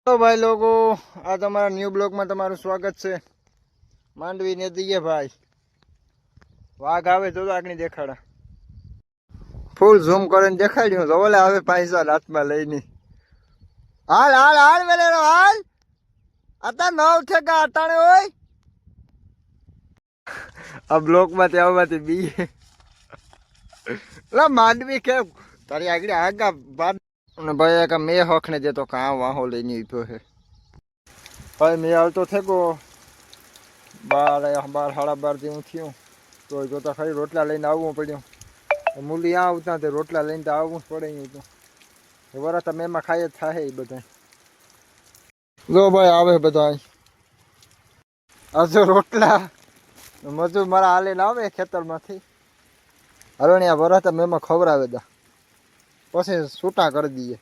તો ભાઈ લોકો આ તમારા ન્યૂ બ્લોગમાં તમારું સ્વાગત છે। માંડવી નદીએ ભાઈ વાઘ આવે તો આગળ દેખાડા ફૂલ ઝૂમ કરીને દેખાડ્યું તો ઓલે આવે પૈસા હાથમાં લઈને હાલ હાલ હાલ મેલેરો હાલ आता 9 થેગા અટાણે હોય આ બ્લોકમાંથી આવવાથી બી લા માંડવી કે તારી આગળ આગા બાર અને ભાઈ એક મે હક ને દેતો કા વાહો લઈને ઉભો છે ભાઈ મે આવતો થેગો 12:30 જેવું થયું તો જોતા ખરી રોટલા લઈને આવવું પડ્યું મૂલી આ આવતા તે રોટલા લઈને તો આવવું પડે તો વરા તમે એમાં ખાઈ જ થાય એ બધા લો ભાઈ આવે બધા આ જો રોટલા મજૂર મારા હાલે ના આવે ખેતરમાંથી હરણિયા વરા તમે એમાં ખવડાવે દા પછી છૂટા કરી દઈએ